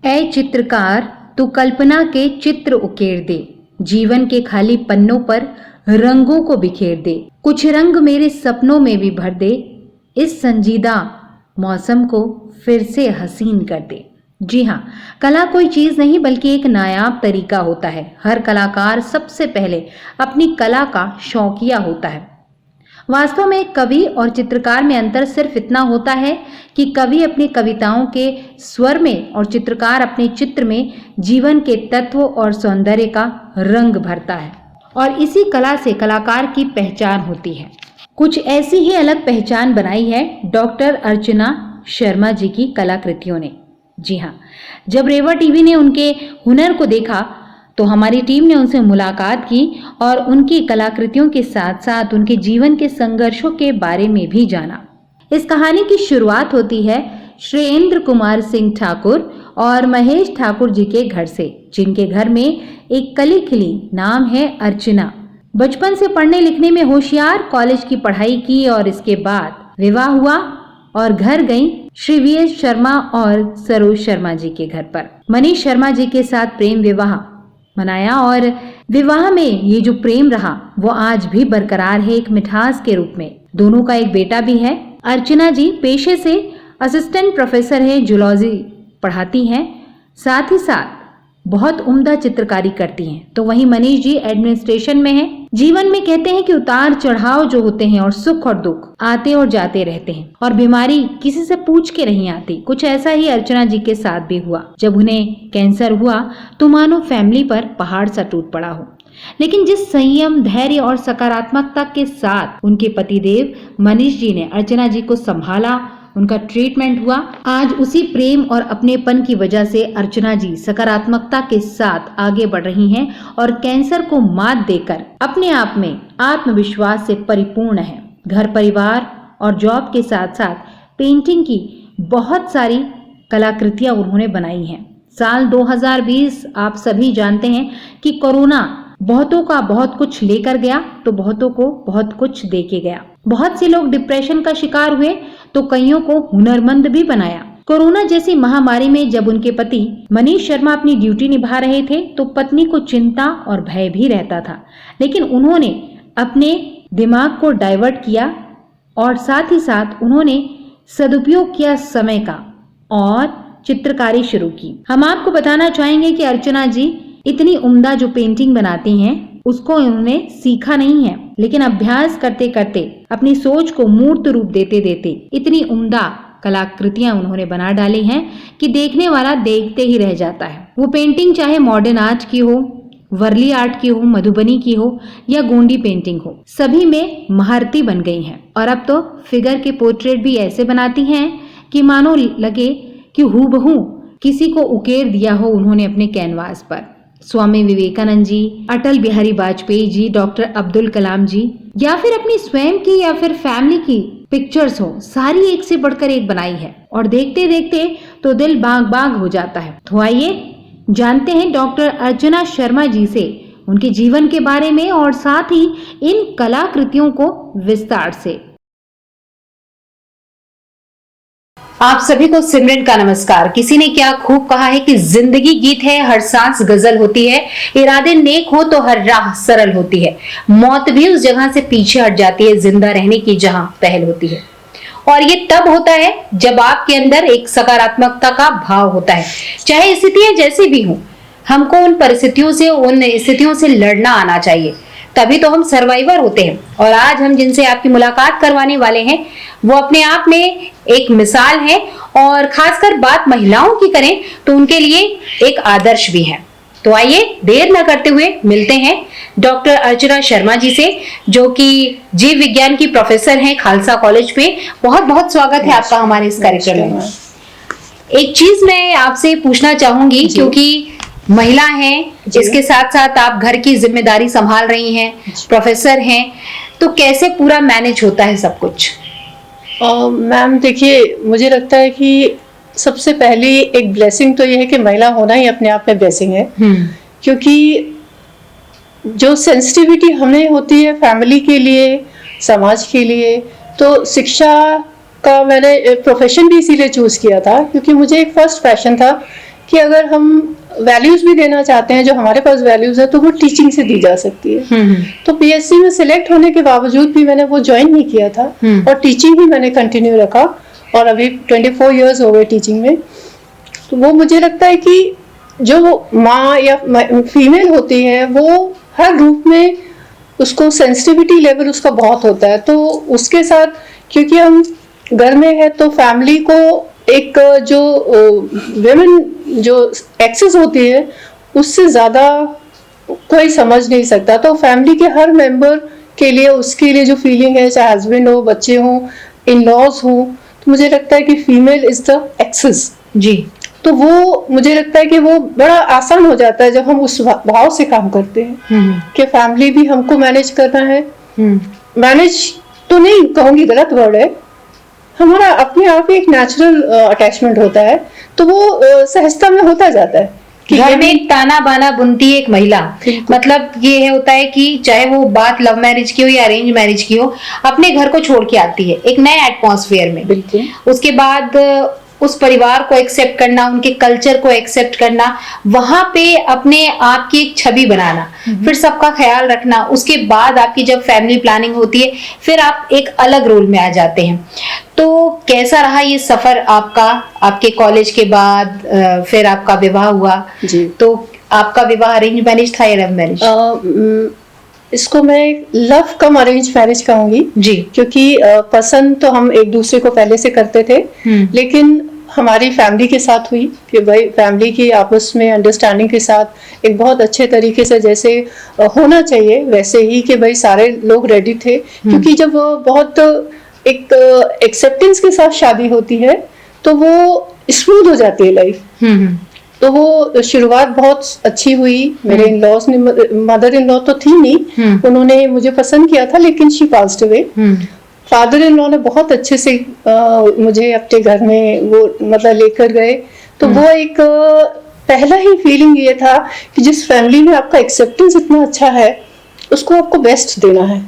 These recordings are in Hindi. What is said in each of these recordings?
ऐ चित्रकार तू कल्पना के चित्र उकेर दे, जीवन के खाली पन्नों पर रंगों को बिखेर दे, कुछ रंग मेरे सपनों में भी भर दे, इस संजीदा मौसम को फिर से हसीन कर दे। जी हाँ, कला कोई चीज नहीं बल्कि एक नायाब तरीका होता है। हर कलाकार सबसे पहले अपनी कला का शौकिया होता है। वास्तव में कवि और चित्रकार में अंतर सिर्फ इतना होता है कि कवि अपनी कविताओं के स्वर में और चित्रकार अपने चित्र में जीवन के तत्व और सौंदर्य का रंग भरता है, और इसी कला से कलाकार की पहचान होती है। कुछ ऐसी ही अलग पहचान बनाई है डॉक्टर अर्चना शर्मा जी की कलाकृतियों ने। जी हाँ, जब रेवा टीवी ने उनके हुनर को देखा तो हमारी टीम ने उनसे मुलाकात की और उनकी कलाकृतियों के साथ साथ उनके जीवन के संघर्षों के बारे में भी जाना। इस कहानी की शुरुआत होती है श्रेयेंद्र कुमार सिंह ठाकुर और महेश ठाकुर जी के घर से, जिनके घर में एक कली खिली, नाम है अर्चना। बचपन से पढ़ने लिखने में होशियार, कॉलेज की पढ़ाई की और इसके बाद विवाह हुआ और घर गई श्री वी.एस. शर्मा और सरोज शर्मा जी के घर पर। मनीष शर्मा जी के साथ प्रेम विवाह मनाया और विवाह में ये जो प्रेम रहा वो आज भी बरकरार है एक मिठास के रूप में। दोनों का एक बेटा भी है। अर्चना जी पेशे से असिस्टेंट प्रोफेसर है, जूलॉजी पढ़ाती हैं, साथ ही साथ बहुत उम्दा चित्रकारी करती हैं। तो वहीं मनीष जी एडमिनिस्ट्रेशन में हैं। जीवन में कहते हैं कि उतार चढ़ाव जो होते हैं और सुख और दुख आते और जाते रहते हैं, और बीमारी किसी से पूछ के नहीं आती। कुछ ऐसा ही अर्चना जी के साथ भी हुआ। जब उन्हें कैंसर हुआ तो मानो फैमिली पर पहाड़ सा टूट पड़ा हो, लेकिन जिस संयम, धैर्य और सकारात्मकता के साथ उनके पतिदेव मनीष जी ने अर्चना जी को संभाला, उनका ट्रीटमेंट हुआ, आज उसी प्रेम और अपनेपन की वजह से अर्चना जी सकारात्मकता के साथ आगे बढ़ रही हैं और कैंसर को मात देकर अपने आप में आत्मविश्वास से परिपूर्ण है। घर परिवार और जॉब के साथ साथ पेंटिंग की बहुत सारी कलाकृतियां उन्होंने बनाई हैं। साल 2020 आप सभी जानते हैं कि कोरोना बहुतों का बहुत कुछ लेकर गया तो बहुतों को बहुत कुछ दे के गया। बहुत से लोग डिप्रेशन का शिकार हुए तो कईयों को हुनरमंद भी बनाया। कोरोना जैसी महामारी में जब उनके पति मनीष शर्मा अपनी ड्यूटी निभा रहे थे तो पत्नी को चिंता और भय भी रहता था, लेकिन उन्होंने अपने दिमाग को डाइवर्ट किया और साथ ही साथ उन्होंने सदुपयोग किया समय का और चित्रकारी शुरू की। हम आपको बताना चाहेंगे कि अर्चना जी इतनी उम्दा जो पेंटिंग बनाती हैं उसको उन्होंने सीखा नहीं है, लेकिन अभ्यास करते करते अपनी सोच को मूर्त रूप देते देते इतनी उम्दा कलाकृतियां उन्होंने बना डाली हैं कि देखने वाला देखते ही रह जाता है। वो पेंटिंग चाहे मॉडर्न आर्ट की हो, वर्ली आर्ट की हो, मधुबनी की हो या गोंडी पेंटिंग हो, सभी में महारती बन गई हैं। और अब तो फिगर के पोर्ट्रेट भी ऐसे बनाती हैं कि मानो लगे कि हूबहू किसी को उकेर दिया हो उन्होंने अपने कैनवास पर। स्वामी विवेकानंद जी, अटल बिहारी वाजपेयी जी, डॉक्टर अब्दुल कलाम जी, या फिर अपनी स्वयं की या फिर फैमिली की पिक्चर्स हो, सारी एक से बढ़कर एक बनाई है और देखते देखते तो दिल बाग बाग हो जाता है। तो आइए जानते हैं डॉक्टर अर्चना शर्मा जी से उनके जीवन के बारे में और साथ ही इन कलाकृतियों को विस्तार से। आप सभी को सिमरन का नमस्कार। किसी ने क्या खूब कहा है कि जिंदगी गीत है, हर सांस गजल होती है, इरादे नेक हो तो हर राह सरल होती है, मौत भी उस जगह से पीछे हट जाती है जिंदा रहने की जहां पहल होती है। और ये तब होता है जब आपके अंदर एक सकारात्मकता का भाव होता है, चाहे स्थितियां जैसी भी हों। हमको उन परिस्थितियों से, उन स्थितियों से लड़ना आना चाहिए, तभी तो हम सर्वाइवर होते हैं। और आज हम जिनसे आपकी मुलाकात करवाने वाले हैं वो अपने आप में एक मिसाल है, और खासकर बात महिलाओं की करें तो उनके लिए एक आदर्श भी है। तो आइए देर न करते हुए मिलते हैं डॉक्टर अर्चना शर्मा जी से, जो कि जीव विज्ञान की प्रोफेसर हैं खालसा कॉलेज में। बहुत बहुत स्वागत है आपका हमारे इस कार्यक्रम में। एक चीज मैं आपसे पूछना चाहूंगी, क्योंकि महिला हैं, इसके साथ साथ आप घर की जिम्मेदारी संभाल रही हैं, प्रोफेसर हैं, तो कैसे पूरा मैनेज होता है सब कुछ? मैम देखिए, मुझे लगता है कि सबसे पहली एक ब्लेसिंग तो ये है कि महिला होना ही अपने आप में ब्लेसिंग है। क्योंकि जो सेंसिटिविटी हमें होती है फैमिली के लिए, समाज के लिए, तो शिक्षा का मैंने प्रोफेशन भी इसीलिए चूज किया था क्योंकि मुझे एक फर्स्ट पैशन था कि अगर हम वैल्यूज भी देना चाहते हैं, जो हमारे पास वैल्यूज है, तो वो टीचिंग से दी जा सकती है। तो पीएससी में सिलेक्ट होने के बावजूद भी मैंने वो ज्वाइन नहीं किया था और टीचिंग ही मैंने कंटिन्यू रखा और अभी 24 इयर्स हो गए टीचिंग में। तो वो मुझे लगता है कि जो माँ या फीमेल होती है वो हर रूप में उसको सेंसिटिविटी लेवल उसका बहुत होता है। तो उसके साथ क्योंकि हम घर में है तो फैमिली को एक जो विमेन जो एक्सेस होती है उससे ज़्यादा कोई समझ नहीं सकता। तो फैमिली के हर मेंबर के लिए उसके लिए जो फीलिंग है, चाहे हस्बैंड हो, बच्चे हों, इन लॉज हो, तो मुझे लगता है कि फीमेल इज द एक्सेस जी। तो वो मुझे लगता है कि वो बड़ा आसान हो जाता है जब हम उस भाव से काम करते हैं कि फैमिली भी हमको मैनेज करना है। मैनेज तो नहीं कहूँगी, गलत वर्ड है, हमारा अपने आप ही एक नेचुरल अटैचमेंट होता है, तो वो सहजता में होता जाता है कि घर में एक ताना बाना बुनती है एक महिला। मतलब ये होता है कि चाहे वो बात लव मैरिज की हो या अरेंज मैरिज की हो, अपने घर को छोड़ के आती है एक नए एटमॉस्फेयर में। बिल्कुल। उसके बाद उस परिवार को एक्सेप्ट करना, उनके कल्चर को एक्सेप्ट करना, वहां पे अपने आप की एक छवि बनाना, फिर सबका ख्याल रखना। उसके बाद आपकी जब फैमिली प्लानिंग होती है फिर आप एक अलग रोल में आ जाते हैं। तो कैसा रहा ये सफर आपका? आपके कॉलेज के बाद फिर आपका विवाह हुआ जी। तो आपका विवाह अरेंज मैरिज था या लव मैरिज? इसको मैं लव कम अरेंज मैरिज कहूंगी जी। क्योंकि पसंद तो हम एक दूसरे को पहले से करते थे, लेकिन हमारी फैमिली के साथ हुई कि भाई फैमिली की आपस में अंडरस्टैंडिंग के साथ एक बहुत अच्छे तरीके से जैसे होना चाहिए वैसे ही कि भाई सारे लोग रेडी थे। क्योंकि जब बहुत एक एक्सेप्टेंस के साथ शादी होती है तो वो स्मूथ हो जाती है लाइफ। तो वो शुरुआत बहुत अच्छी हुई। मेरे इन लॉज ने, मदर इन लॉ तो थी नहीं, उन्होंने मुझे पसंद किया था लेकिन she passed away. Father in law ने बहुत अच्छे से मुझे अपने घर में वो मतलब लेकर गए। तो वो एक पहला ही फीलिंग ये था कि जिस फैमिली में आपका एक्सेप्टेंस इतना अच्छा है उसको आपको बेस्ट देना है।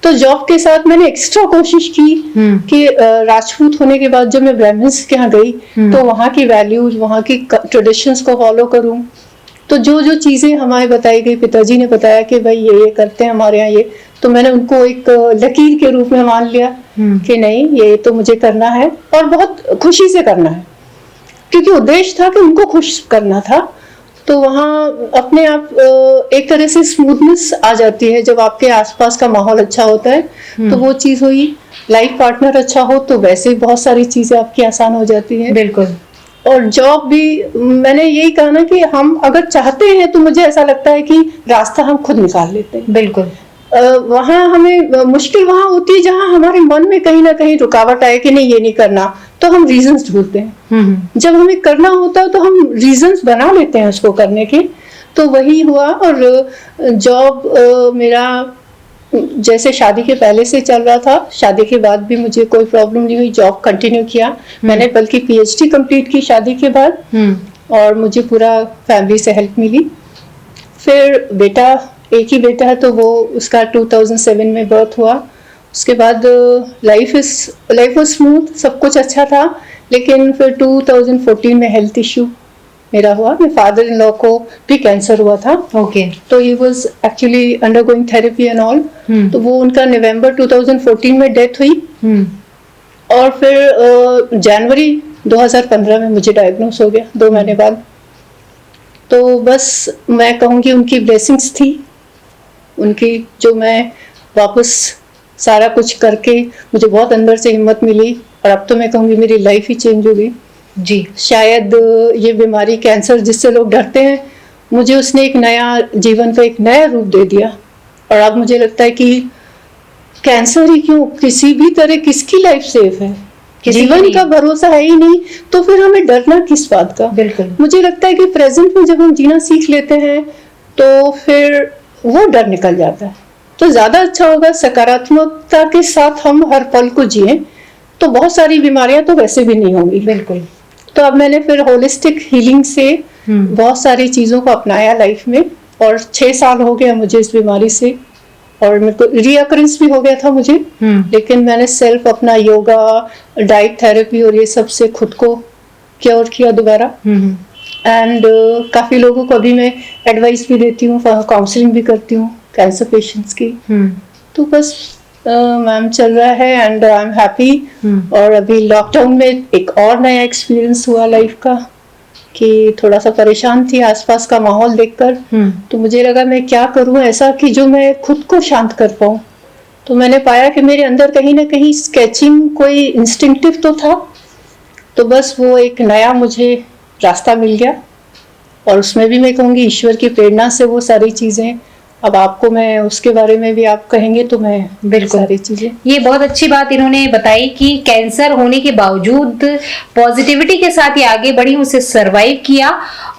तो जॉब के साथ मैंने एक्स्ट्रा कोशिश की कि राजपूत होने के बाद जब मैं ब्राह्मण्स के यहाँ गई तो वहाँ की वैल्यूज, वहाँ की ट्रेडिशंस को फॉलो करूँ। तो जो जो चीज़ें हमारे बताई गई, पिताजी ने बताया कि भाई ये करते हैं हमारे यहाँ ये, तो मैंने उनको एक लकीर के रूप में मान लिया कि नहीं ये तो मुझे करना है और बहुत खुशी से करना है क्योंकि उद्देश्य था कि उनको खुश करना था। तो वहाँ अपने आप एक तरह से स्मूथनेस आ जाती है जब आपके आसपास का माहौल अच्छा होता है। तो वो चीज़ हुई। लाइफ पार्टनर अच्छा हो तो वैसे बहुत सारी चीज़ें आपकी आसान हो जाती है। बिल्कुल। और जॉब भी मैंने यही कहा ना कि हम अगर चाहते हैं तो मुझे ऐसा लगता है कि रास्ता हम खुद निकाल लेते हैं। बिल्कुल। वहाँ हमें मुश्किल वहाँ होती है जहाँ हमारे मन में कहीं ना कहीं रुकावट आए कि नहीं ये नहीं करना, तो हम रीजंस ढूंढते हैं। जब हमें करना होता है तो हम रीजंस बना लेते हैं उसको करने के। तो वही हुआ। और जॉब मेरा जैसे शादी के पहले से चल रहा था, शादी के बाद भी मुझे कोई प्रॉब्लम नहीं हुई, जॉब कंटिन्यू किया मैंने, बल्कि पीएचडी कंप्लीट की शादी के बाद और मुझे पूरा फैमिली से हेल्प मिली। फिर बेटा, एक ही बेटा है तो वो उसका 2007 में बर्थ हुआ। उसके बाद लाइफ वाज स्मूथ, सब कुछ अच्छा था। लेकिन फिर 2014 में हेल्थ इश्यू मेरा हुआ। मेरे फादर इन लॉ को भी कैंसर हुआ था। ओके। तो he was actually undergoing therapy and all. तो वो उनका नवंबर 2014 में डेथ हुई। और फिर जनवरी 2015 में मुझे डायग्नोस हो गया 2 महीने बाद। तो बस मैं कहूँगी उनकी ब्लेसिंग्स थी, उनकी, जो मैं वापस सारा कुछ करके मुझे बहुत अंदर से हिम्मत मिली और अब तो मैं कहूँगी मेरी लाइफ ही चेंज हो गई। जी। शायद ये बीमारी कैंसर जिससे लोग डरते हैं, मुझे उसने एक नया जीवन का एक नया रूप दे दिया। और अब मुझे लगता है कि कैंसर ही क्यों, किसी भी तरह किसकी लाइफ सेफ है, जीवन का भरोसा है ही नहीं, तो फिर हमें डरना किस बात का। बिल्कुल। मुझे लगता है कि प्रेजेंट में जब हम जीना सीख लेते हैं तो फिर वो डर निकल जाता है। तो ज्यादा अच्छा होगा सकारात्मकता के साथ हम हर पल को जिए, तो बहुत सारी बीमारियां तो वैसे भी नहीं होंगी। बिल्कुल। तो अब मैंने फिर होलिस्टिक हीलिंग से बहुत सारी चीजों को अपनाया लाइफ में, और 6 साल हो गया मुझे इस बीमारी से, और मेरे को रीअकरेंस भी हो गया था मुझे। लेकिन मैंने सेल्फ अपना योगा, डाइट थेरेपी और ये सब से खुद को क्योर किया दोबारा। एंड काफ़ी लोगों को अभी मैं एडवाइस भी देती हूँ, काउंसलिंग भी करती हूँ कैंसर पेशेंट्स की। तो बस मैम चल रहा है एंड आई एम हैप्पी। और अभी लॉकडाउन में एक और नया एक्सपीरियंस हुआ लाइफ का कि थोड़ा सा परेशान थी आसपास का माहौल देखकर। तो मुझे लगा मैं क्या करूं ऐसा कि जो मैं खुद को शांत कर पाऊं। तो मैंने पाया कि मेरे अंदर कहीं ना कहीं स्केचिंग कोई इंस्टिंक्टिव तो था। तो बस वो एक नया मुझे रास्ता मिल गया और उसमें भी मैं कहूँगी ईश्वर की प्रेरणा से वो सारी चीज़ें। अब आपको मैं उसके बारे में भी आप कहेंगे तो मैं बिल्कुल। सारी चीज़ें। ये बहुत अच्छी बात इन्होंने बताई कि कैंसर होने के बावजूद पॉजिटिविटी के साथ ये आगे बढ़ी, उसे सरवाइव किया।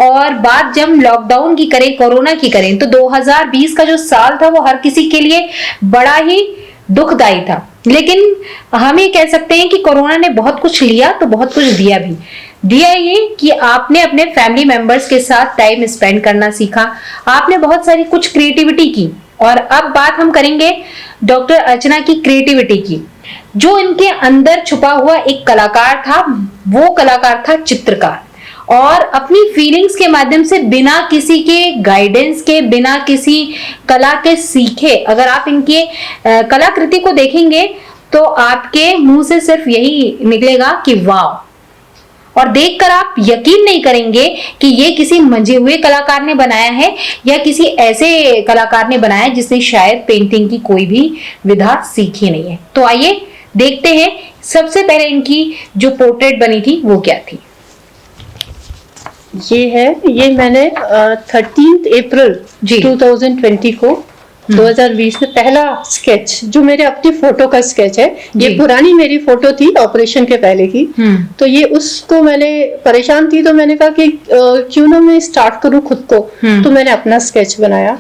और बात जब लॉकडाउन की करें, कोरोना की करें, तो 2020 का जो साल था वो हर किसी के लिए बड़ा ही दुखदाई था। लेकिन हम ये कह सकते हैं कि कोरोना ने बहुत कुछ लिया तो बहुत कुछ दिया भी। दिया ये कि आपने अपने फैमिली मेंबर्स के साथ टाइम स्पेंड करना सीखा, आपने बहुत सारी कुछ क्रिएटिविटी की। और अब बात हम करेंगे डॉक्टर अर्चना की क्रिएटिविटी की। जो इनके अंदर छुपा हुआ एक कलाकार था, वो कलाकार था चित्रकार। और अपनी फीलिंग्स के माध्यम से बिना किसी के गाइडेंस के, बिना किसी कला के सीखे, अगर आप इनके कलाकृति को देखेंगे तो आपके मुंह से सिर्फ यही निकलेगा कि वाह। और देखकर आप यकीन नहीं करेंगे कि ये किसी मंझे हुए कलाकार ने बनाया है या किसी ऐसे कलाकार ने बनाया है जिसने शायद पेंटिंग की कोई भी विधा सीखी नहीं है। तो आइए देखते हैं सबसे पहले इनकी जो पोर्ट्रेट बनी थी वो क्या थी। ये मैंने 13 अप्रैल जी। 2020 को 2020 में पहला स्केच, जो मेरे अपनी फोटो का स्केच है। ये पुरानी मेरी फोटो थी ऑपरेशन के पहले की। तो ये उसको मैंने परेशान थी तो मैंने कहा कि क्यों ना मैं स्टार्ट करूं खुद को। तो मैंने अपना स्केच बनाया।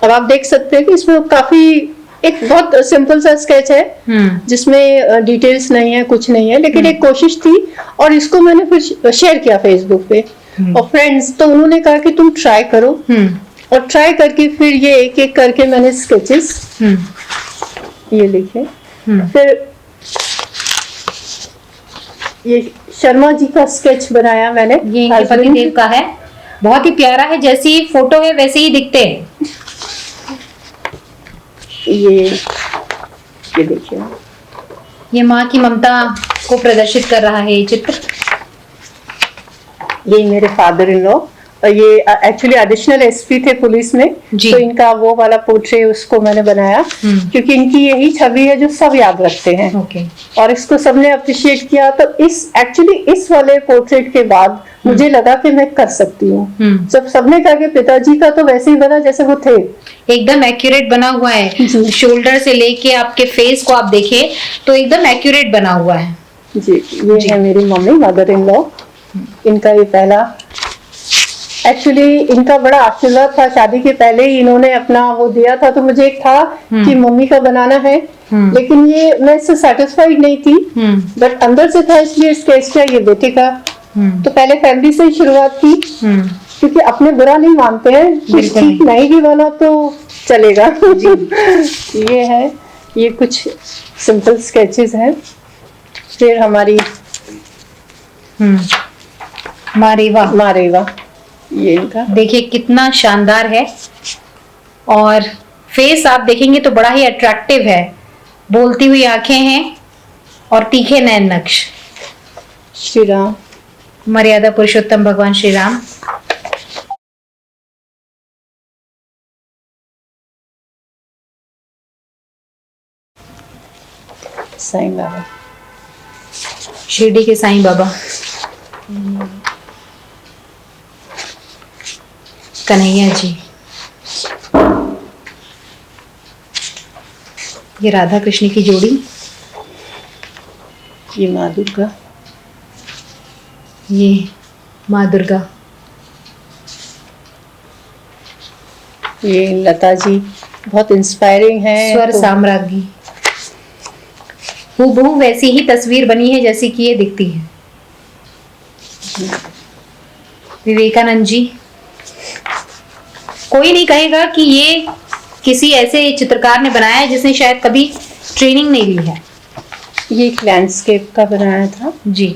अब आप देख सकते हैं कि इसमें काफी एक बहुत सिंपल सा स्केच है जिसमें डिटेल्स नहीं है, कुछ नहीं है, लेकिन एक कोशिश थी। और इसको मैंने फिर शेयर किया फेसबुक पे और फ्रेंड्स, तो उन्होंने कहा कि तुम ट्राई करो। और ट्राई करके फिर ये एक एक करके मैंने स्केचेस ये लिखे। फिर ये शर्मा जी का स्केच बनाया मैंने। ये इनके पतिदेव का है, बहुत ही प्यारा है, जैसी फोटो है वैसे ही दिखते हैं। ये देखिए, ये माँ की ममता को प्रदर्शित कर रहा है ये चित्र। ये मेरे फादर इन लॉ, ये एक्चुअली एडिशनल एसपी थे पुलिस में। तो इनका वो वाला पोर्ट्रेट उसको मैंने बनाया क्योंकि इनकी यही छवि है जो सब याद रखते हैं। और इसको सबने अप्रिशिएट किया। तो इस वाले पोर्ट्रेट के बाद मुझे लगा कि मैं कर सकती हूँ। जब सबने कहा कि पिताजी का तो वैसे ही बना जैसे वो थे, एकदम एक्यूरेट बना हुआ है। शोल्डर से लेके आपके फेस को आप देखें तो एकदम एक्यूरेट बना हुआ है। जी, ये है मेरी मम्मी, मदर इन लॉ। इनका ये पहला, एक्चुअली इनका बड़ा आशीर्वाद था। शादी के पहले ही इन्होंने अपना वो दिया था। तो मुझे एक था कि मम्मी का बनाना है, लेकिन ये मैं इससे सेटिस्फाइड नहीं थी। बट अंदर से था इसलिए स्केच किया ये बेटे का। तो पहले फैमिली से ही शुरुआत की क्योंकि अपने बुरा नहीं मानते हैं। कुछ ठीक नहीं भी बना तो चलेगा। ये है, ये कुछ सिंपल स्केचेस हैं। फिर हमारी मारेवा, ये इनका देखिए कितना शानदार है। और फेस आप देखेंगे तो बड़ा ही अट्रैक्टिव है, बोलती हुई आंखें हैं और तीखे नैन नक्श। श्री राम, मर्यादा पुरुषोत्तम भगवान श्री राम। साईं बाबा, शिरडी के साईं बाबा। कन्हैया जी, ये राधा कृष्ण की जोड़ी। ये माँ दुर्गा, ये माँ दुर्गा। ये लता जी बहुत इंस्पायरिंग है। स्वर साम्राज्ञी। हूबहू वैसी ही तस्वीर बनी है जैसी कि ये दिखती है। विवेकानंद जी, कोई नहीं कहेगा कि ये किसी ऐसे चित्रकार ने बनाया है जिसने शायद कभी ट्रेनिंग नहीं ली है। ये एक लैंडस्केप का बनाया था जी।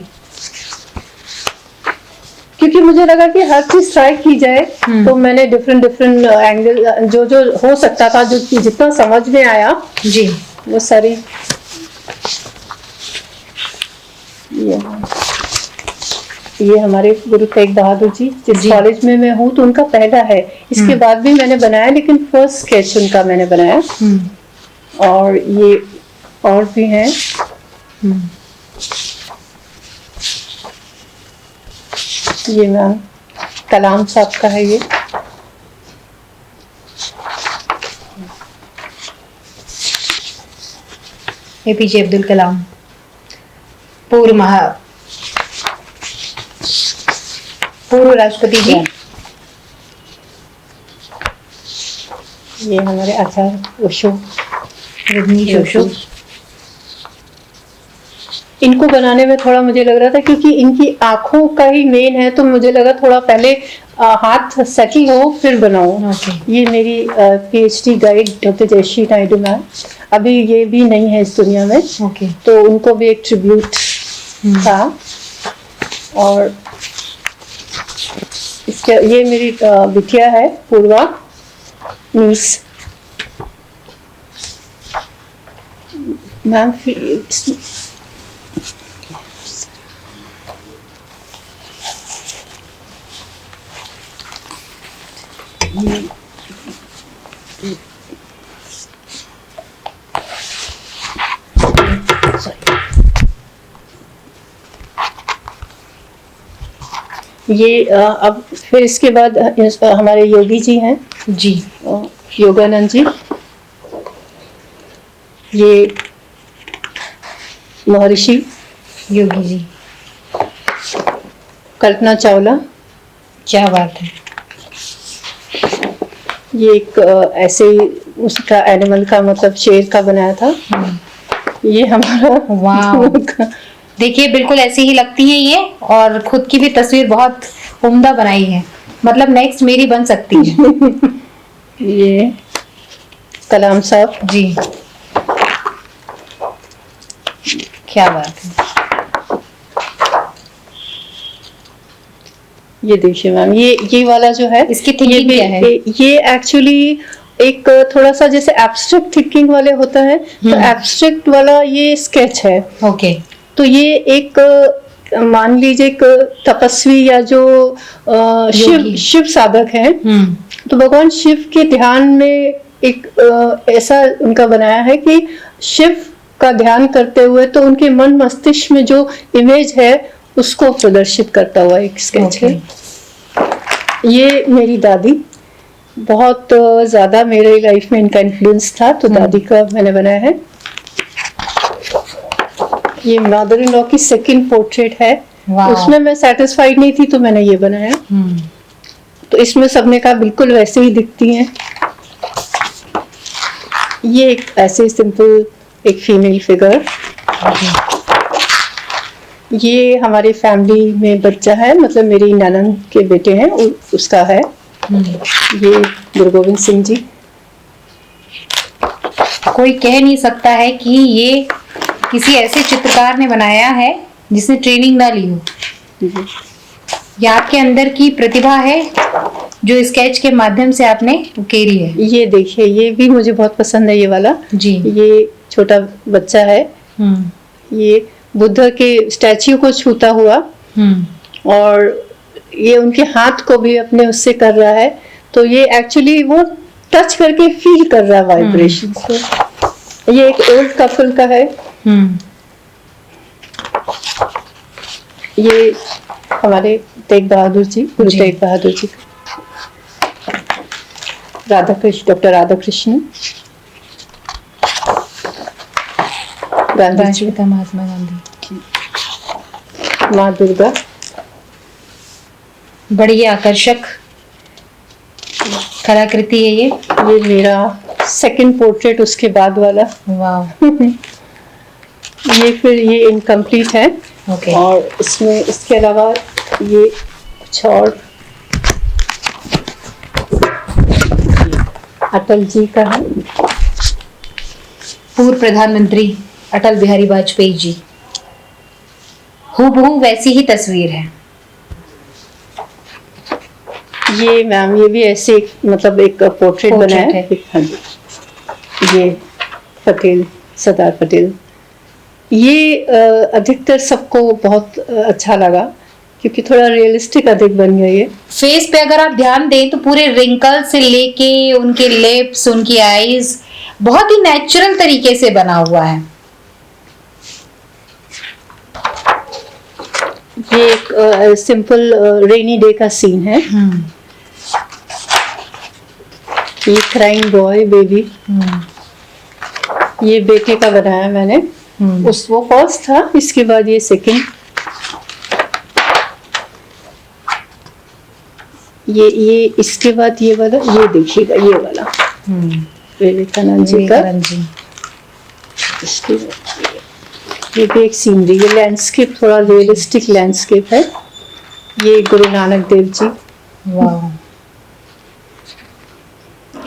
क्योंकि मुझे लगा कि हर चीज ट्राई की जाए। तो मैंने डिफरेंट एंगल जो जो हो सकता था, जो जितना समझ में आया जी, वो सारी। ये हमारे गुरु तेग बहादुर जी, जिस कॉलेज में मैं हूँ तो उनका पहला है। इसके बाद भी मैंने बनाया, लेकिन फर्स्ट स्केच उनका मैंने बनाया। और ये और भी हैं। ये मैम कलाम साहब का है। ये APJ अब्दुल कलाम, पूर्व राष्ट्रपति जी। ये हमारे आचार्य ओशो, रजनीश ओशो। इनको बनाने में थोड़ा मुझे लग रहा था, क्योंकि इनकी आंखों का ही मेन है, तो मुझे लगा थोड़ा पहले हाथ सेटल हो फिर बनाऊं। ये मेरी PhD guide doctor Jayashree Naidu ma'am, अभी ये भी नहीं है इस दुनिया में। तो उनको भी एक ट्रिब्यूट था। और इसके ये मेरी बिटिया है पूर्वा, नीस मैम। ये अब फिर इसके बाद हमारे योगी जी हैं जी, योगानंद जी। ये महर्षि योगी जी। कल्पना चावला, क्या बात है। ये एक ऐसे ही उसका एनिमल का, मतलब शेर का बनाया था। ये हमारा वाह, देखिए बिल्कुल ऐसी ही लगती है ये, और खुद की भी तस्वीर बहुत उम्दा बनाई है, मतलब नेक्स्ट मेरी बन सकती है। ये कलाम साहब जी, क्या बात है। ये देखिए मैम, ये वाला जो है, इसकी थिंकिंग क्या है? ये एक्चुअली एक थोड़ा सा जैसे एब्स्ट्रैक्ट थिंकिंग वाले होता है, तो एब्स्ट्रैक्ट वाला ये स्केच है। ओके। तो ये एक मान लीजिए एक तपस्वी या जो शिव साधक है, तो भगवान शिव के ध्यान में एक ऐसा उनका बनाया है कि शिव का ध्यान करते हुए तो उनके मन मस्तिष्क में जो इमेज है उसको प्रदर्शित करता हुआ एक स्केच है। ये मेरी दादी, बहुत ज्यादा मेरे लाइफ में इनका इन्फ्लुएंस था, तो दादी का मैंने बनाया है। ये मदर इन लॉ की सेकंड पोर्ट्रेट है। उसमें मैं सेटिस्फाइड नहीं थी तो मैंने ये बनाया। तो इसमें सबने कहा बिल्कुल वैसे ही दिखती हैं। ये एक ऐसे सिंपल एक फीमेल फिगर। ये हमारे फैमिली में बच्चा है, मतलब मेरी ननद के बेटे हैं, उसका है। ये गुरु गोविंद सिंह जी। कोई कह नहीं सकता है कि ये किसी ऐसे चित्रकार ने बनाया है जिसने ट्रेनिंग ना ली हो। ये आपके अंदर की प्रतिभा है जो स्केच के माध्यम से आपने उकेरी है। ये देखिए, ये भी मुझे बहुत पसंद है, ये वाला जी। ये छोटा बच्चा है, ये बुद्ध के स्टैच्यू को छूता हुआ, और ये उनके हाथ को भी अपने उससे कर रहा है, तो ये एक्चुअली वो टच करके फील कर रहा है वाइब्रेशन को। ये एक ओल्ड कपल का है। ये हमारे तेग बहादुर जी, गुरु तेग बहादुर जी, राधा कृष्ण, डॉक्टर राधा कृष्ण, राष्ट्रपिता महात्मा गांधी, माँ दुर्गा। बड़ी आकर्षक कलाकृति है ये मेरा सेकंड पोर्ट्रेट उसके बाद वाला। वाह। ये फिर ये इनकम्प्लीट है। ओके। और इसमें इसके अलावा ये कुछ और अटल जी का है, पूर्व प्रधानमंत्री अटल बिहारी वाजपेयी जी। हूबहू वैसी ही तस्वीर है। ये मैम ये भी ऐसे मतलब एक पोर्ट्रेट बना Portrait है। है। हाँ जी, ये पटेल, सरदार पटेल। ये अधिकतर सबको बहुत अच्छा लगा क्योंकि थोड़ा रियलिस्टिक अधिक बन गया ये। फेस पे अगर आप ध्यान दें तो पूरे रिंकल से लेके उनके लिप्स, उनकी आईज बहुत ही नेचुरल तरीके से बना हुआ है। ये एक सिंपल रेनी डे का सीन है। ये क्राइंग बॉय बेबी, ये बेटे का बनाया मैंने। उस वो फर्स्ट था, इसके बाद ये सेकंड। ये इसके बाद ये वाला, ये देखिएगा ये वाला विवेकानंद जी का। इसके बाद ये भी एक सीनरी, ये लैंडस्केप, थोड़ा रियलिस्टिक लैंडस्केप है। ये गुरु नानक देव जी। वाह,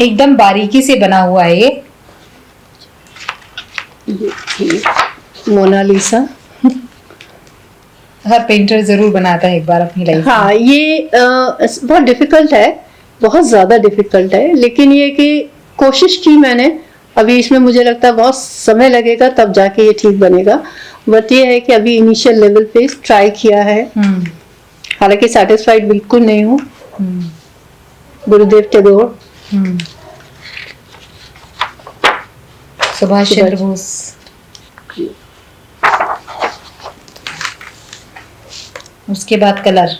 एकदम बारीकी से बना हुआ है ये। ये मोनालिसा। हर पेंटर जरूर बनाता है एक बार अपनी लाइफ में। हाँ, ये बहुत डिफिकल्ट है, बहुत ज्यादा डिफिकल्ट है, लेकिन ये कि कोशिश की मैंने। अभी इसमें मुझे लगता है बहुत समय लगेगा तब जाके ये ठीक बनेगा, बट ये है कि अभी इनिशियल लेवल पे ट्राई किया है। हालांकि सेटिस्फाइड बिल्कुल नहीं हूँ। गुरुदेव टैगोर, सुभाष चंद्र बोस। उसके बाद कलर।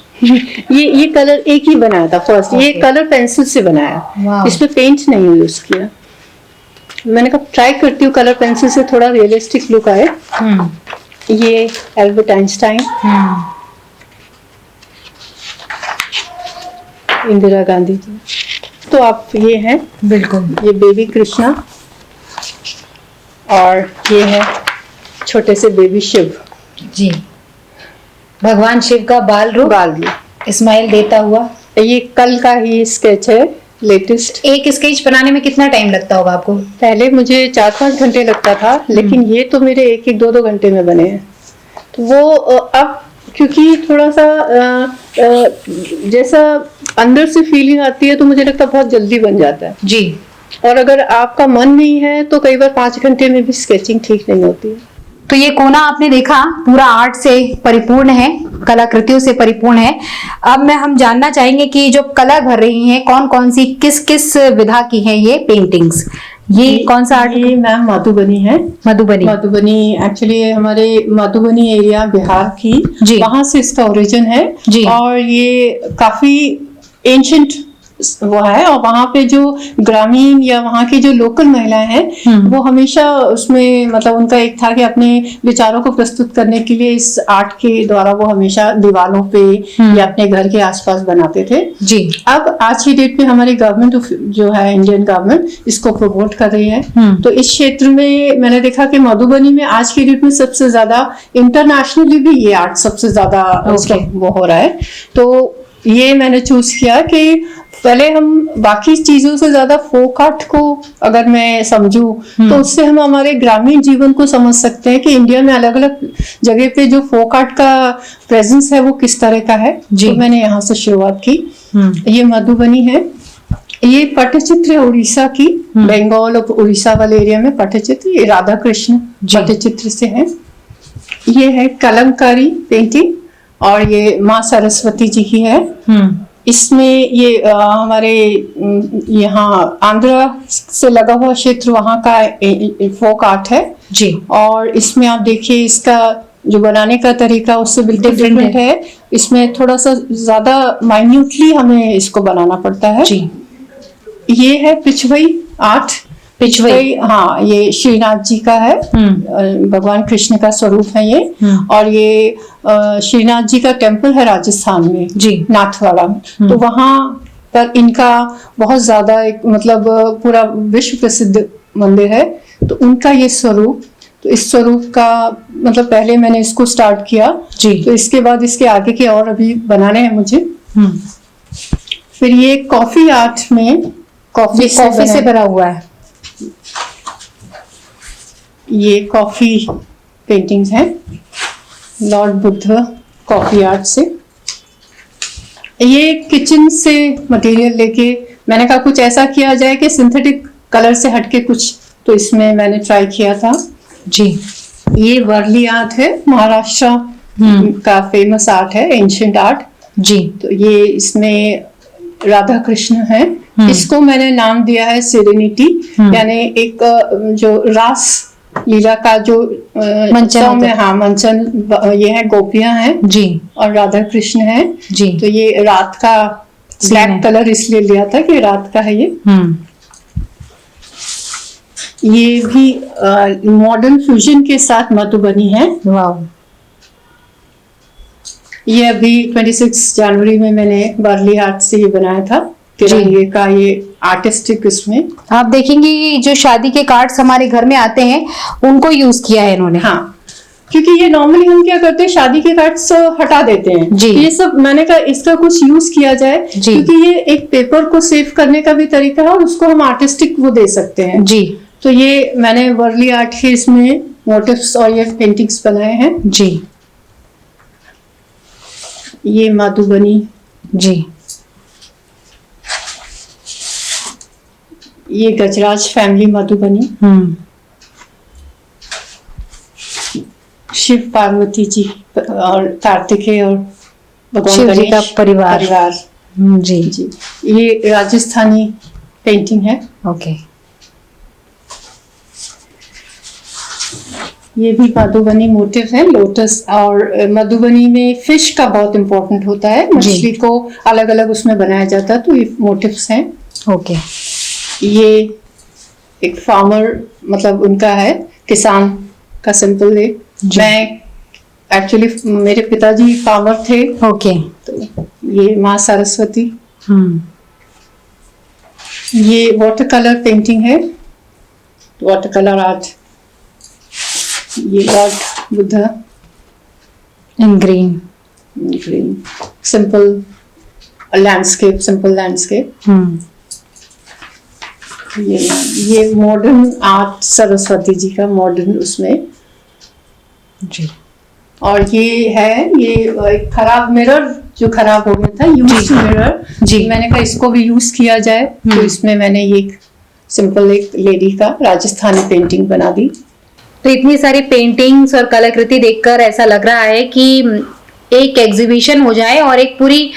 ये कलर एक ही बनाया था फर्स्ट। ये Okay. कलर पेंसिल से बनाया, Wow. इसमें पेंट नहीं यूज किया। मैंने कहा ट्राई करती हूँ कलर पेंसिल से थोड़ा रियलिस्टिक लुक आए। ये एल्बर्ट आइंस्टाइन, इंदिरा गांधी जी। तो आप ये हैं, बिल्कुल। ये बेबी कृष्णा, और ये है छोटे से बेबी शिव। जी, भगवान शिव का बाल रूप स्माइल देता हुआ। ये कल का ही स्केच है, लेटेस्ट। एक स्केच बनाने में कितना टाइम लगता होगा आपको? पहले मुझे 4-5 घंटे लगता था, लेकिन ये तो मेरे 1-2 घंटे में बने हैं। तो वो अब क्योंकि थोड़ा सा जैसा अंदर से फीलिंग आती है तो मुझे लगता है बहुत जल्दी बन जाता है जी। और अगर आपका मन नहीं है तो कई बार 5 घंटे में भी स्केचिंग ठीक नहीं होती है। तो ये कोना आपने देखा पूरा आर्ट से परिपूर्ण है, कलाकृतियों से परिपूर्ण है। अब हम जानना चाहेंगे कि जो कलर भर रही हैं कौन कौन सी किस किस विधा की हैं ये पेंटिंग्स। ये कौन सा आर्ट? ये मैम मधुबनी है। मधुबनी एक्चुअली हमारे मधुबनी एरिया बिहार की, वहां से इसका ओरिजिन है जी। और ये काफी एंशिएंट वो है, और वहाँ पे जो ग्रामीण या वहाँ की जो लोकल महिलाएं हैं वो हमेशा उसमें मतलब उनका एक था कि अपने विचारों को प्रस्तुत करने के लिए इस आर्ट के द्वारा वो हमेशा दीवारों पे या अपने घर के आसपास बनाते थे जी। अब आज की डेट में हमारी गवर्नमेंट जो है, इंडियन गवर्नमेंट, इसको प्रमोट कर रही है। तो इस क्षेत्र में मैंने देखा कि मधुबनी में आज की डेट में सबसे ज्यादा इंटरनेशनली भी ये आर्ट सबसे ज्यादा वो हो रहा है। तो ये मैंने चूज किया कि पहले हम बाकी चीजों से ज्यादा फोक आर्ट को अगर मैं समझूं तो उससे हम हमारे ग्रामीण जीवन को समझ सकते हैं कि इंडिया में अलग अलग जगह पे जो फोक आर्ट का प्रेजेंस है वो किस तरह का है। तो मैंने यहाँ से शुरुआत की। ये मधुबनी है, ये पटचित्र है उड़ीसा की, बंगाल और उड़ीसा वाले एरिया में पटचित्र, ये राधा कृष्ण पटचित्र से है। ये है कलमकारी पेंटिंग और ये माँ सरस्वती जी की है। इसमें ये हमारे यहाँ आंध्र से लगा हुआ क्षेत्र वहाँ का फोक आर्ट है जी। और इसमें आप देखिए इसका जो बनाने का तरीका उससे बिल्कुल डिफरेंट है। इसमें थोड़ा सा ज्यादा माइन्यूटली हमें इसको बनाना पड़ता है जी। ये है पिछवई आर्ट। पिछवई, हाँ, ये श्रीनाथ जी का है, भगवान कृष्ण का स्वरूप है ये। और ये श्रीनाथ जी का टेम्पल है राजस्थान में जी, नाथवाड़ा में। तो वहां पर इनका बहुत ज्यादा एक मतलब पूरा विश्व प्रसिद्ध मंदिर है। तो उनका ये स्वरूप, तो इस स्वरूप का मतलब पहले मैंने इसको स्टार्ट किया जी। तो इसके बाद इसके आगे के और अभी बनाने हैं मुझे। फिर ये कॉफी आर्ट में कॉफी से भरा हुआ है। ये कॉफी पेंटिंग्स हैं, लॉर्ड बुद्ध कॉफी आर्ट से। ये किचन से मटेरियल लेके मैंने कहा कुछ ऐसा किया जाए कि सिंथेटिक कलर से हटके कुछ, तो इसमें मैंने ट्राई किया था जी। ये वर्ली आर्ट है, महाराष्ट्र का फेमस आर्ट है, एंशिएंट आर्ट जी। तो ये इसमें राधा कृष्ण है। इसको मैंने नाम दिया है सेरेनिटी, यानी एक जो रास लीला का जो मंचन में, हाँ मंचन, ये है गोपियां हैं जी और राधा कृष्ण है जी। तो ये रात का ब्लैक कलर इसलिए लिया था कि रात का है ये भी मॉडर्न फ्यूजन के साथ मधुबनी है। वाह। ये अभी 26 जनवरी में मैंने वर्ली आर्ट से ये बनाया था, तिरंगे का ये आर्टिस्टिक। इसमें आप देखेंगे जो शादी के कार्ड्स हमारे घर में आते हैं उनको यूज किया है इन्होंने। हाँ, क्योंकि ये नॉर्मली हम क्या करते हैं, शादी के कार्ड्स हटा देते हैं जी। ये सब मैंने कहा इसका कुछ यूज किया जाए, क्योंकि ये एक पेपर को सेव करने का भी तरीका है और उसको हम आर्टिस्टिक वो दे सकते हैं जी। तो ये मैंने वर्ली आर्ट के इसमें मोटिव्स और ये पेंटिंग्स बनाए हैं जी। ये मधुबनी जी। ये गजराज फैमिली मधुबनी, शिव पार्वती जी और कार्तिकेय और भगवान शिव जी का गणेश परिवार। जी जी। ये राजस्थानी पेंटिंग है। ओके। ये भी मधुबनी मोटिव है, लोटस। और मधुबनी में फिश का बहुत इम्पोर्टेंट होता है, मछली को अलग अलग उसमें बनाया जाता है, तो ये मोटिव्स हैं। ओके। ये एक फार्मर, मतलब उनका है, किसान का सिंपल है। मैं एक्चुअली मेरे पिताजी फार्मर थे। ओके। तो ये माँ सरस्वती। ये वाटर कलर पेंटिंग है, वाटर कलर आर्ट। ये लॉर्ड बुद्धा इन green, simple landscape, simple landscape. ये मॉडर्न आर्ट सरस्वती जी का मॉडर्न उसमें जी। और ये है, ये एक खराब मिरर जो खराब हो गया था, यूज मिरर जी। मैंने कहा इसको भी यूज किया जाए, तो इसमें मैंने ये सिंपल एक लेडी का राजस्थानी पेंटिंग बना दी। तो इतनी सारी पेंटिंग्स और कलाकृति देखकर ऐसा लग रहा है कि एक एग्जीबिशन हो जाए और एक पूरी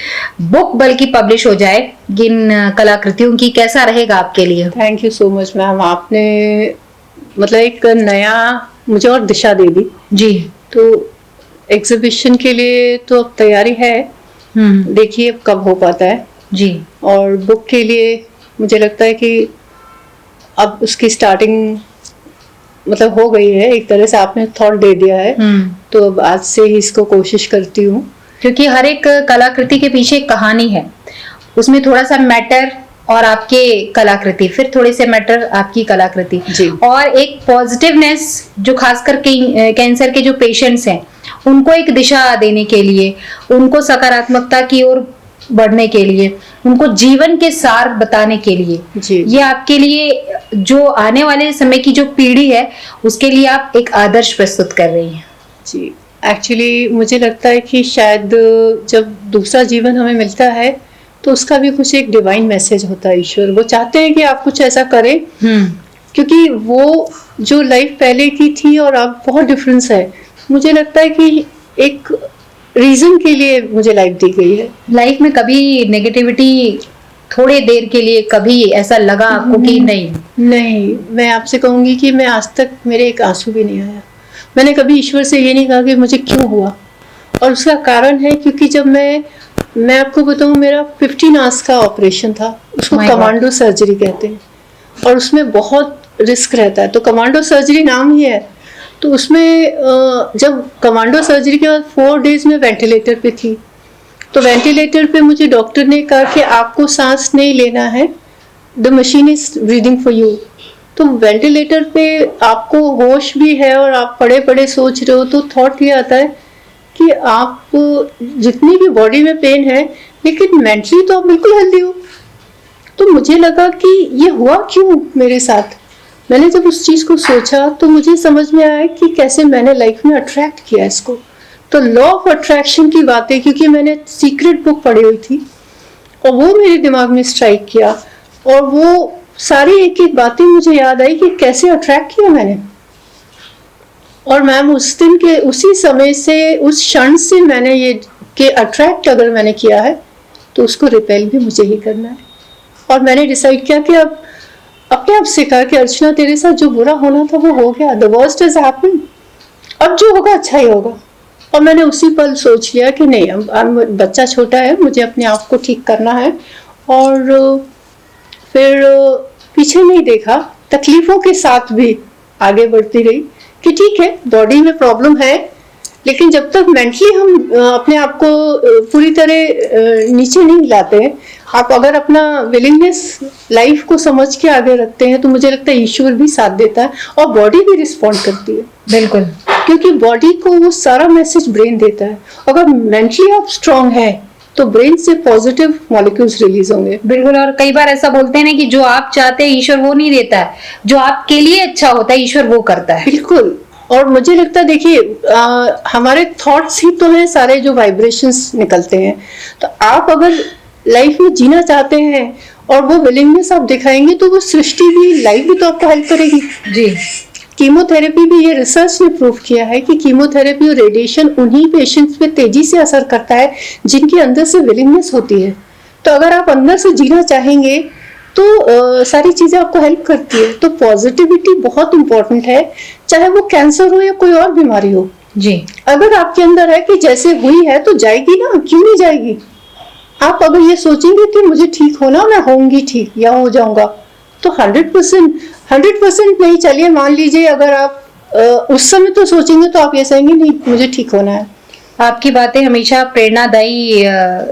बुक बल्कि पब्लिश हो जाए इन कलाकृतियों की। कैसा रहेगा आपके लिए? Thank you so much ma'am, आपने मतलब एक नया मुझे और दिशा दे दी जी। तो एग्जीबिशन के लिए तो अब तैयारी है, देखिए अब कब हो पाता है जी। और बुक के लिए मुझे लगता है कि अब उसकी स्टार्टिंग मतलब हो गई है, एक तरह से आपने थॉट दे दिया है, तो अब आज से ही इसको कोशिश करती हूँ, क्योंकि हर एक कलाकृति के पीछे एक कहानी है, उसमें थोड़ा सा मैटर और आपके कलाकृति, फिर थोड़े से मैटर आपकी कलाकृति और एक पॉजिटिवनेस जो खासकर कैंसर के जो पेशेंट्स हैं उनको एक दिशा देने के लिए, उनको सकारात्मकता की ओर बढ़ने के लिए, उनको जीवन के सार बताने के लिए ये आपके लिए जो आने वाले समय की जो पीढ़ी है उसके लिए आप एक आदर्श प्रस्तुत कर रही हैं। जी, एक्चुअली मुझे लगता है कि शायद जब दूसरा जीवन हमें मिलता है तो उसका भी कुछ एक डिवाइन मैसेज होता है। ईश्वर वो चाहते हैं कि आप कुछ ऐसा करें, क्योंकि वो जो लाइफ पहले की थी और अब बहुत डिफरेंस है। मुझे लगता है कि एक रीजन के लिए मुझे लाइफ दी गई है। लाइफ में कभी नेगेटिविटी थोड़े देर के लिए कभी ऐसा लगा आपको कि नहीं? मैं आपसे कहूंगी कि मैं आज तक मेरे एक आंसू भी नहीं आया। मैंने कभी ईश्वर से ये नहीं कहा कि मुझे क्यों हुआ, और उसका कारण है क्योंकि जब मैं आपको बताऊं, मेरा 15 आवर्स का ऑपरेशन था, उसको कमांडो सर्जरी कहते हैं और उसमें बहुत रिस्क रहता है, तो कमांडो सर्जरी नाम ही है। तो उसमें जब कमांडो सर्जरी के बाद 4 डेज में वेंटिलेटर पे थी, तो वेंटिलेटर पे मुझे डॉक्टर ने कहा कि आपको सांस नहीं लेना है, the machine is breathing for you. तो वेंटिलेटर पे आपको होश भी है और आप पड़े पड़े सोच रहे हो, तो थॉट ये आता है कि आप जितनी भी बॉडी में पेन है लेकिन मेंटली तो आप बिल्कुल हेल्दी हो। तो मुझे लगा कि ये हुआ क्यों मेरे साथ। मैंने जब उस चीज़ को सोचा तो मुझे समझ में आया कि कैसे मैंने लाइफ में अट्रैक्ट किया इसको। तो लॉ ऑफ अट्रैक्शन की बातें, क्योंकि मैंने सीक्रेट बुक पढ़ी हुई थी और वो मेरे दिमाग में स्ट्राइक किया, और वो सारी एक एक बातें मुझे याद आई कि कैसे अट्रैक्ट किया मैंने। और मैम उस दिन के उसी समय से, उस क्षण से मैंने ये कि अट्रैक्ट अगर मैंने किया है तो उसको रिपेल भी मुझे ही करना है। और मैंने डिसाइड किया कि अब अपने आप से कहा कि अर्चना तेरे साथ जो बुरा होना था वो हो गया, द वर्स्ट हैज हैपेंड, अब जो होगा अच्छा ही होगा। और मैंने उसी पल सोच लिया कि नहीं, अब बच्चा छोटा है, मुझे अपने आप को ठीक करना है। और फिर पीछे नहीं देखा, तकलीफों के साथ भी आगे बढ़ती रही कि ठीक है बॉडी में प्रॉब्लम है, लेकिन जब तक मेंटली हम अपने आप को पूरी तरह नीचे नहीं लाते हैं, आप अगर अपना विलिंगनेस लाइफ को समझ के आगे रखते हैं, तो मुझे लगता है ईश्वर भी साथ देता है और बॉडी भी रिस्पॉन्ड करती है। बिल्कुल, क्योंकि बॉडी को वो सारा मैसेज ब्रेन देता है। अगर मेंटली आप स्ट्रांग है तो ब्रेन से पॉजिटिव मॉलिक्यूल्स रिलीज होंगे। बिल्कुल। और कई बार ऐसा बोलते हैं ना कि जो आप चाहते हैं ईश्वर वो नहीं देता है, जो आपके लिए अच्छा होता है ईश्वर वो करता है। बिल्कुल। और मुझे लगता है देखिए, हमारे थॉट्स ही तो हैं सारे जो वाइब्रेशंस निकलते हैं। तो आप अगर लाइफ में जीना चाहते हैं और वो विलिंगनेस आप दिखाएंगे, तो वो सृष्टि भी, लाइफ भी तो आपको हेल्प करेगी। जी। कीमोथेरेपी भी, ये रिसर्च ने प्रूव किया है कि कीमोथेरेपी और रेडिएशन उन्हीं पेशेंट्स पे तेजी से असर करता है जिनके अंदर से विलिंगनेस होती है। तो अगर आप अंदर से जीना चाहेंगे तो सारी चीजें आपको हेल्प करती है। तो पॉजिटिविटी बहुत इंपॉर्टेंट है, चाहे वो कैंसर हो या कोई और बीमारी हो। जी। अगर आपके अंदर है कि जैसे हुई है तो जाएगी ना, क्यों नहीं जाएगी। आप अगर ये सोचेंगे कि मुझे ठीक होना, मैं होंगी ठीक या हो जाऊंगा, तो 100% नहीं, चलिए मान लीजिए अगर आप उस समय तो सोचेंगे तो आप ये कहेंगे नहीं मुझे ठीक होना है। आपकी बातें हमेशा प्रेरणादायी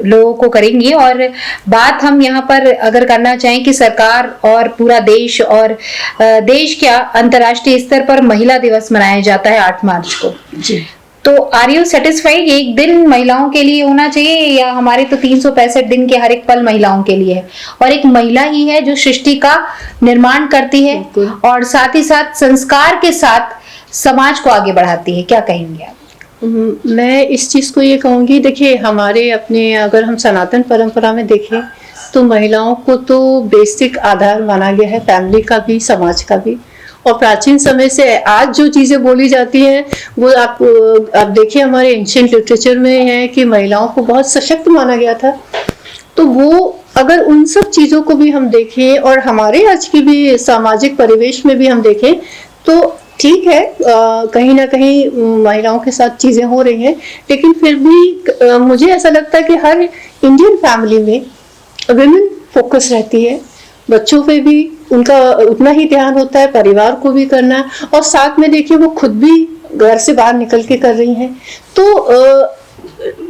लोगों को करेंगी। और बात हम यहाँ पर अगर करना चाहें कि सरकार और पूरा देश और देश क्या अंतर्राष्ट्रीय स्तर पर महिला दिवस मनाया जाता है 8 मार्च को। जी। तो आर यू सेटिस्फाइड, एक दिन महिलाओं के लिए होना चाहिए, या हमारे तो 365 दिन के हर एक पल महिलाओं के लिए है, और एक महिला ही है जो सृष्टि का निर्माण करती है और साथ ही साथ संस्कार के साथ समाज को आगे बढ़ाती है। क्या कहेंगे आप? मैं इस चीज को ये कहूंगी, देखिए हमारे अपने, अगर हम सनातन परंपरा में देखें तो महिलाओं को तो बेसिक आधार माना गया है, फैमिली का भी, समाज का भी। और प्राचीन समय से आज जो चीजें बोली जाती हैं वो आप देखिए हमारे एंशिएंट लिटरेचर में है कि महिलाओं को बहुत सशक्त माना गया था। तो वो अगर उन सब चीजों को भी हम देखें और हमारे आज की भी सामाजिक परिवेश में भी हम देखें तो ठीक है, कहीं ना कहीं महिलाओं के साथ चीजें हो रही हैं, लेकिन फिर भी मुझे ऐसा लगता है कि हर इंडियन फैमिली में विमेन फोकस रहती है, बच्चों पे भी उनका उतना ही ध्यान होता है, परिवार को भी करना, और साथ में देखिए वो खुद भी घर से बाहर निकल के कर रही हैं। तो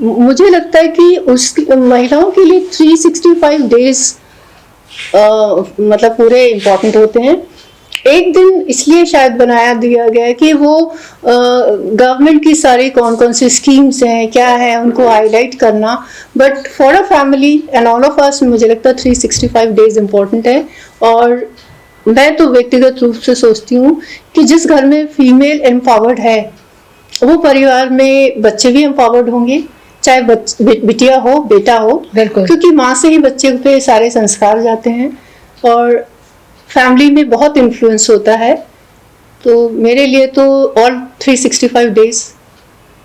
मुझे लगता है कि उस महिलाओं के लिए 365 डेज मतलब पूरे इम्पोर्टेंट होते हैं। एक दिन इसलिए शायद बनाया दिया गया है कि वो गवर्नमेंट की सारी कौन कौन सी स्कीम्स हैं, क्या है, उनको हाईलाइट करना, but for a family and all of us मुझे लगता है 365 डेज इम्पोर्टेंट है। और मैं तो व्यक्तिगत रूप से सोचती हूँ कि जिस घर में फीमेल एम्पावर्ड है वो परिवार में बच्चे भी एम्पावर्ड होंगे, चाहे बिटिया हो बेटा हो, क्योंकि माँ से ही बच्चे पे सारे संस्कार जाते हैं और फैमिली में बहुत इन्फ्लुएंस होता है। तो मेरे लिए तो ऑल 365 डेज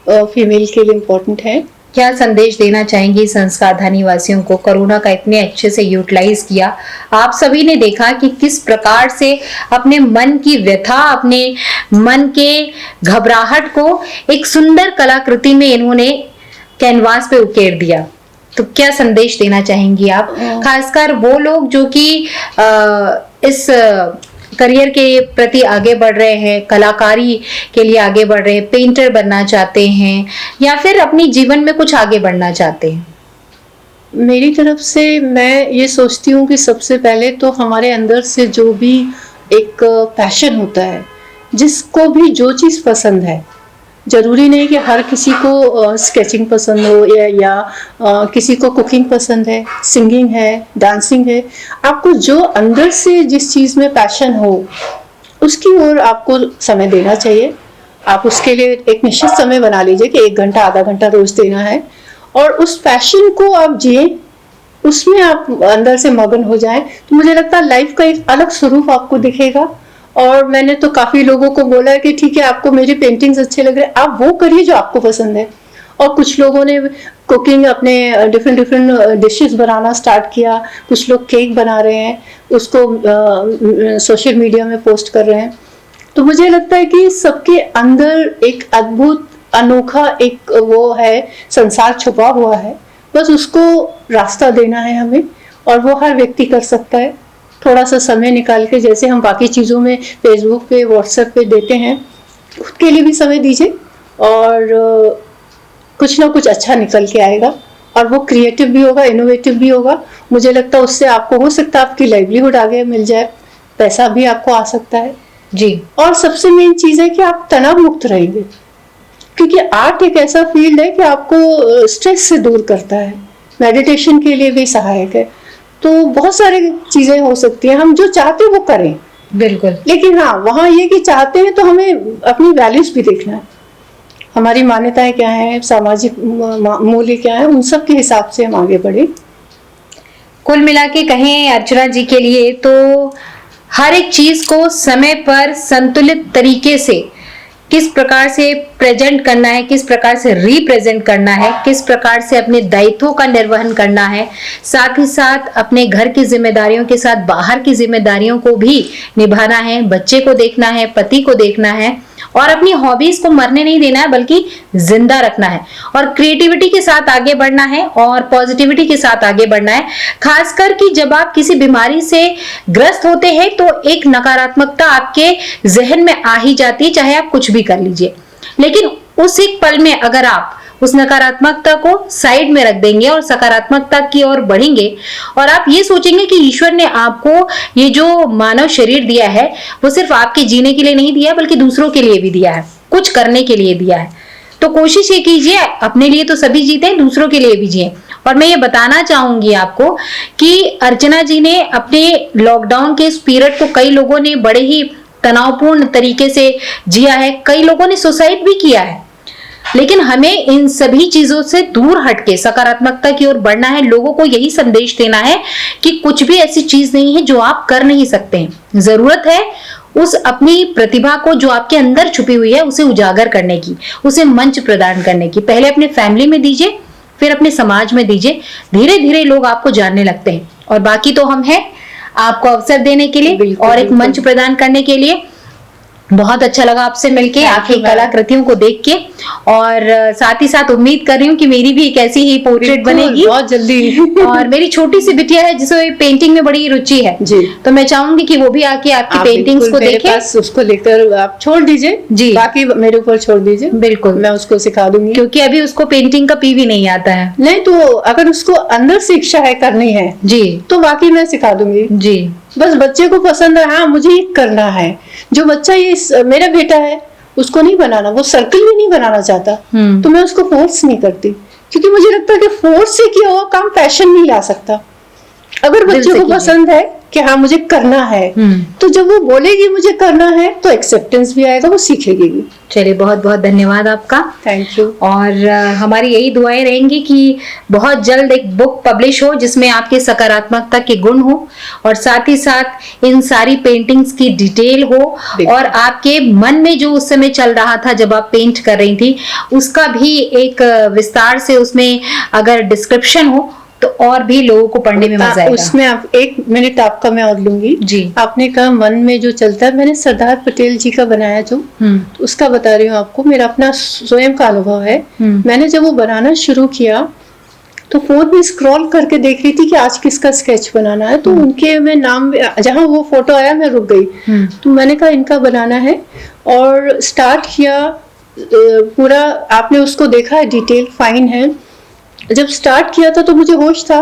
फीमेल के लिए इम्पोर्टेंट है। क्या संदेश देना चाहेंगी संस्कारधानी निवासियों को? कोरोना का इतने अच्छे से यूटिलाइज किया, आप सभी ने देखा कि किस प्रकार से अपने मन की व्यथा, अपने मन के घबराहट को एक सुंदर कलाकृति में इन्होंने कैनवास पे उकेर दिया। तो क्या संदेश देना चाहेंगी आप, खासकर वो लोग जो कि इस करियर के प्रति आगे बढ़ रहे हैं, कलाकारी के लिए आगे बढ़ रहे हैं, पेंटर बनना चाहते हैं या फिर अपनी जीवन में कुछ आगे बढ़ना चाहते हैं? मेरी तरफ से मैं ये सोचती हूँ कि सबसे पहले तो हमारे अंदर से जो भी एक पैशन होता है, जिसको भी जो चीज़ पसंद है, जरूरी नहीं कि हर किसी को स्केचिंग पसंद हो या किसी को कुकिंग पसंद है, सिंगिंग है, डांसिंग है, आपको जो अंदर से जिस चीज़ में पैशन हो उसकी ओर आपको समय देना चाहिए। आप उसके लिए एक निश्चित समय बना लीजिए कि 1 घंटा आधा घंटा रोज देना है, और उस पैशन को आप जिए, उसमें आप अंदर से मगन हो जाएं, तो मुझे लगता है लाइफ का एक अलग स्वरूप आपको दिखेगा। और मैंने तो काफी लोगों को बोला है कि ठीक है, आपको मेरी पेंटिंग्स अच्छे लग रहे हैं, आप वो करिए जो आपको पसंद है। और कुछ लोगों ने कुकिंग, अपने डिफरेंट डिफरेंट डिशेस बनाना स्टार्ट किया, कुछ लोग केक बना रहे हैं, उसको सोशल मीडिया में पोस्ट कर रहे हैं। तो मुझे लगता है कि सबके अंदर एक अद्भुत अनोखा एक वो है, संसार छुपा हुआ है, बस उसको रास्ता देना है हमें, और वो हर व्यक्ति कर सकता है। थोड़ा सा समय निकाल के, जैसे हम बाकी चीज़ों में फेसबुक पे, व्हाट्सएप पे देते हैं, उसके लिए भी समय दीजिए, और कुछ ना कुछ अच्छा निकल के आएगा, और वो क्रिएटिव भी होगा, इनोवेटिव भी होगा। मुझे लगता है उससे आपको हो सकता है आपकी लाइवलीहुड आगे मिल जाए, पैसा भी आपको आ सकता है जी। और सबसे मेन चीज़ है कि आप तनाव मुक्त रहेंगे, क्योंकि आर्ट एक ऐसा फील्ड है कि आपको स्ट्रेस से दूर करता है, मेडिटेशन के लिए भी सहायक है। तो बहुत सारी चीज़ें हो सकती हैं, हम जो चाहते हैं वो करें। बिल्कुल। लेकिन हाँ, वहाँ ये कि चाहते हैं तो हमें अपनी वैल्यूज भी देखना है, हमारी मान्यताएं क्या हैं, सामाजिक मूल्य क्या है, उन सब के हिसाब से हम आगे बढ़े। कुल मिला के कहें अर्चना जी के लिए तो हर एक चीज को समय पर संतुलित तरीके से किस प्रकार से प्रेजेंट करना है, किस प्रकार से रिप्रेजेंट करना है, किस प्रकार से अपने दायित्वों का निर्वहन करना है, साथ ही साथ अपने घर की जिम्मेदारियों के साथ बाहर की जिम्मेदारियों को भी निभाना है, बच्चे को देखना है, पति को देखना है, और अपनी हॉबीज को मरने नहीं देना है बल्कि जिंदा रखना है, और क्रिएटिविटी के साथ आगे बढ़ना है और पॉजिटिविटी के साथ आगे बढ़ना है। खासकर कि जब आप किसी बीमारी से ग्रस्त होते हैं तो एक नकारात्मकता आपके जहन में आ ही जाती है, चाहे आप कुछ भी कर लीजिए। लेकिन उस एक पल में अगर आप उस नकारात्मकता को साइड में रख देंगे और सकारात्मकता की ओर बढ़ेंगे, और आप ये सोचेंगे कि ईश्वर ने आपको ये जो मानव शरीर दिया है वो सिर्फ आपके जीने के लिए नहीं दिया बल्कि दूसरों के लिए भी दिया है, कुछ करने के लिए दिया है। तो कोशिश ये कीजिए, अपने लिए तो सभी जीते हैं, दूसरों के लिए भी जिए। और मैं ये बताना चाहूंगी आपको कि अर्चना जी ने अपने लॉकडाउन के इस पीरियड को कई लोगों ने बड़े ही तनावपूर्ण तरीके से जिया है, कई लोगों ने सुसाइड भी किया है। लेकिन हमें इन सभी चीजों से दूर हटके सकारात्मकता की ओर बढ़ना है। लोगों को यही संदेश देना है कि कुछ भी ऐसी चीज नहीं है जो आप कर नहीं सकते हैं। जरूरत है उस अपनी प्रतिभा को जो आपके अंदर छुपी हुई है उसे उजागर करने की, उसे मंच प्रदान करने की। पहले अपने फैमिली में दीजिए, फिर अपने समाज में दीजिए, धीरे धीरे लोग आपको जानने लगते हैं। और बाकी तो हम हैं आपको अवसर देने के लिए और एक मंच प्रदान करने के लिए। बहुत अच्छा लगा आपसे मिलके, आपकी कलाकृतियों को देख के, और साथ ही साथ उम्मीद कर रही हूँ कि मेरी भी एक ऐसी ही पोर्ट्रेट बनेगी बहुत जल्दी। और मेरी छोटी सी बिटिया है जिसे पेंटिंग में बड़ी रुचि है जी, तो मैं चाहूंगी कि वो भी आके आपकी पेंटिंग्स को देखे। उसको लेकर आप छोड़ दीजिए जी, बाकी मेरे ऊपर छोड़ दीजिए। बिल्कुल, मैं उसको सिखा दूंगी, क्योंकि अभी उसको पेंटिंग का पी भी नहीं आता है। नहीं तो अगर उसको अंदर से इच्छा है करनी है जी, तो बाकी मैं सिखा दूंगी जी। बस बच्चे को पसंद है, हाँ मुझे ये करना है। जो बच्चा ये मेरा बेटा है उसको नहीं बनाना, वो सर्कल भी नहीं बनाना चाहता, तो मैं उसको फोर्स नहीं करती, क्योंकि मुझे लगता है कि फोर्स से किया हुआ काम पैशन नहीं ला सकता। अगर बच्चे को पसंद है कि हाँ मुझे करना है, तो जब वो बोलेगी मुझे करना है तो एक्सेप्टेंस भी आएगा, वो सीखेगी भी। चलिए, बहुत बहुत धन्यवाद आपका। Thank you. और हमारी यही दुआएं रहेंगी कि बहुत जल्द एक बुक पब्लिश हो जिसमें आपके सकारात्मकता के गुण हो, और साथ ही साथ इन सारी पेंटिंग्स की डिटेल हो, और आपके मन में जो उस समय चल रहा था जब आप पेंट कर रही थी उसका भी एक विस्तार से उसमें अगर डिस्क्रिप्शन हो तो और भी लोगों को पढ़ने में मजा आएगा। उसमें आप 1 मिनट आपका मैं और लूंगी जी। आपने कहा मन में जो चलता है, मैंने सरदार पटेल जी का बनाया जो, तो उसका बता रही हूँ आपको, मेरा अपना स्वयं का अनुभव है। मैंने जब वो बनाना शुरू किया तो फोन में स्क्रॉल करके देख रही थी कि आज किसका स्केच बनाना है, तो उनके मैं नाम, जहाँ वो फोटो आया मैं रुक गई, तो मैंने कहा इनका बनाना है और स्टार्ट किया पूरा। आपने उसको देखा है, डिटेल फाइन है। जब स्टार्ट किया था तो मुझे होश था,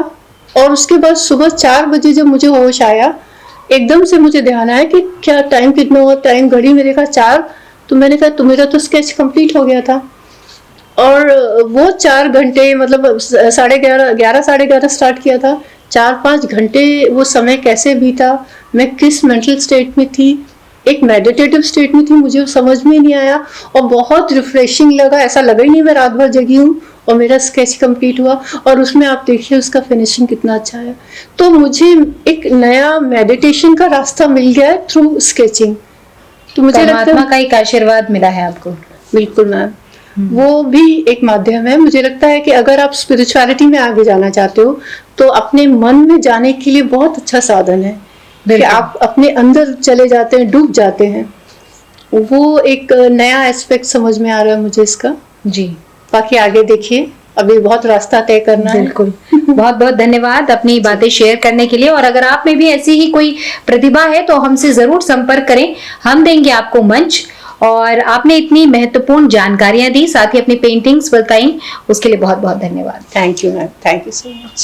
और उसके बाद सुबह 4 बजे जब मुझे होश आया, एकदम से मुझे ध्यान आया कि क्या टाइम कितना हुआ, टाइम घड़ी में देखा 4, तो मैंने कहा तो मेरा तो स्केच कंप्लीट हो गया था। और वो 4 घंटे, मतलब 11:30 साढ़े 11 स्टार्ट किया था, 4-5 घंटे वो समय कैसे बीता, मैं किस मेंटल स्टेट में थी, एक मेडिटेटिव स्टेट में थी, मुझे समझ में नहीं आया और बहुत रिफ्रेशिंग लगा, ऐसा लगा ही नहीं मैं रात भर जगी हूँ और मेरा स्केच कंप्लीट हुआ। और उसमें आप देखिए उसका फिनिशिंग कितना अच्छा है। तो मुझे एक नया मेडिटेशन का रास्ता मिल गया है थ्रू स्केचिंग। तो मुझे लगता परमात्मा है का एक आशीर्वाद मिला है आपको। बिल्कुल मैम, वो भी एक माध्यम है। मुझे लगता है कि अगर आप स्पिरिचुअलिटी में आगे जाना चाहते हो तो अपने मन में जाने के लिए बहुत अच्छा साधन है कि आप अपने अंदर चले जाते हैं, डूब जाते हैं। वो एक नया एस्पेक्ट समझ में आ रहा है मुझे इसका। जी बाकी आगे देखिए, अभी बहुत रास्ता तय करना है। बिल्कुल। बहुत बहुत धन्यवाद अपनी बातें शेयर करने के लिए। और अगर आप में भी ऐसी ही कोई प्रतिभा है तो हमसे जरूर संपर्क करें, हम देंगे आपको मंच। और आपने इतनी महत्वपूर्ण जानकारियां दी, साथ ही अपनी पेंटिंग्स बताई, उसके लिए बहुत बहुत धन्यवाद। Thank you ma'am, thank you so much.